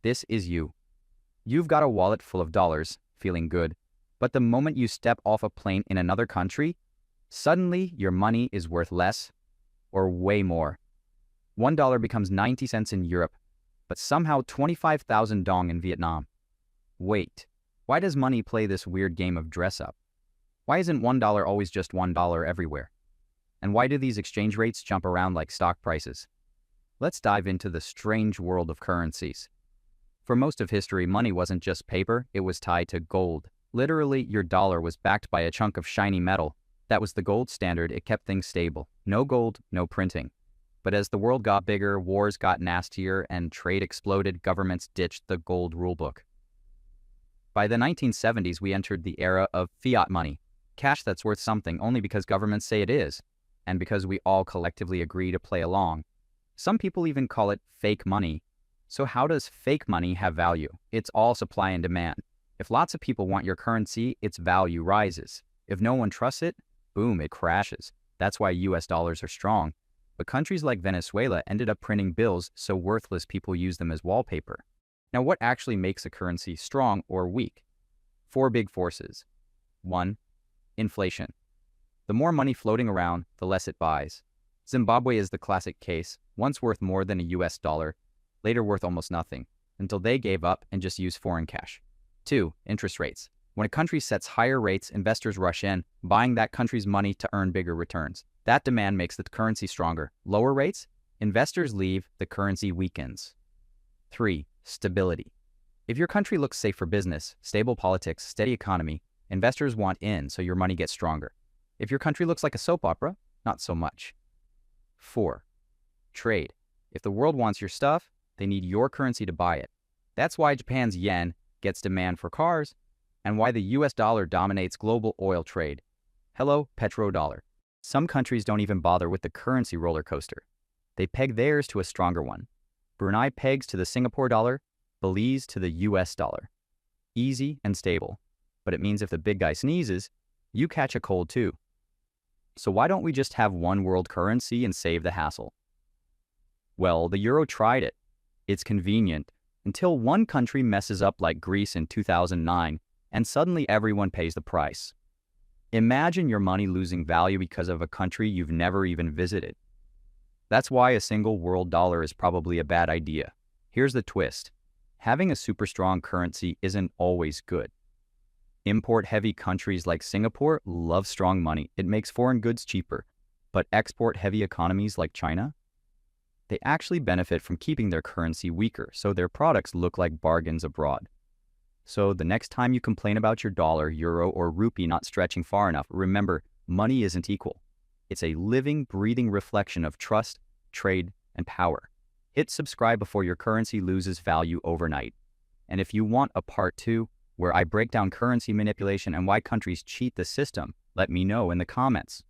This is you. You've got a wallet full of dollars, feeling good. But the moment you step off a plane in another country, suddenly your money is worth less or way more. $1 becomes 90 cents in Europe, but somehow 25,000 dong in Vietnam. Wait, why does money play this weird game of dress up? Why isn't $1 always just $1 everywhere? And why do these exchange rates jump around like stock prices? Let's dive into the strange world of currencies. For most of history, money wasn't just paper, it was tied to gold. Literally, your dollar was backed by a chunk of shiny metal. That was the gold standard. It kept things stable. No gold, no printing. But as the world got bigger, wars got nastier, and trade exploded, governments ditched the gold rulebook. By the 1970s, we entered the era of fiat money, cash that's worth something only because governments say it is, and because we all collectively agree to play along. Some people even call it fake money. So how does fake money have value? It's all supply and demand. If lots of people want your currency, its value rises. If no one trusts it, boom, it crashes. That's why US dollars are strong. But countries like Venezuela ended up printing bills so worthless people use them as wallpaper. Now, what actually makes a currency strong or weak? Four big forces. 1. Inflation. The more money floating around, the less it buys. Zimbabwe is the classic case, once worth more than a US dollar, later worth almost nothing, until they gave up and just used foreign cash. 2. Interest rates. When a country sets higher rates, investors rush in, buying that country's money to earn bigger returns. That demand makes the currency stronger. Lower rates? Investors leave, the currency weakens. 3. Stability. If your country looks safe for business, stable politics, steady economy, investors want in, so your money gets stronger. If your country looks like a soap opera, not so much. 4. Trade. If the world wants your stuff, they need your currency to buy it. That's why Japan's yen gets demand for cars, and why the US dollar dominates global oil trade. Hello, petrodollar. Some countries don't even bother with the currency roller coaster. They peg theirs to a stronger one. Brunei pegs to the Singapore dollar, Belize to the US dollar. Easy and stable. But it means if the big guy sneezes, you catch a cold too. So why don't we just have one world currency and save the hassle? Well, the euro tried it. It's convenient, until one country messes up like Greece in 2009, and suddenly everyone pays the price. Imagine your money losing value because of a country you've never even visited. That's why a single world dollar is probably a bad idea. Here's the twist. Having a super strong currency isn't always good. Import-heavy countries like Singapore love strong money. It makes foreign goods cheaper. But export-heavy economies like China, they actually benefit from keeping their currency weaker, so their products look like bargains abroad. So the next time you complain about your dollar, euro, or rupee not stretching far enough, remember, money isn't equal. It's a living, breathing reflection of trust, trade, and power. Hit subscribe before your currency loses value overnight. And if you want a part 2, where I break down currency manipulation and why countries cheat the system, let me know in the comments.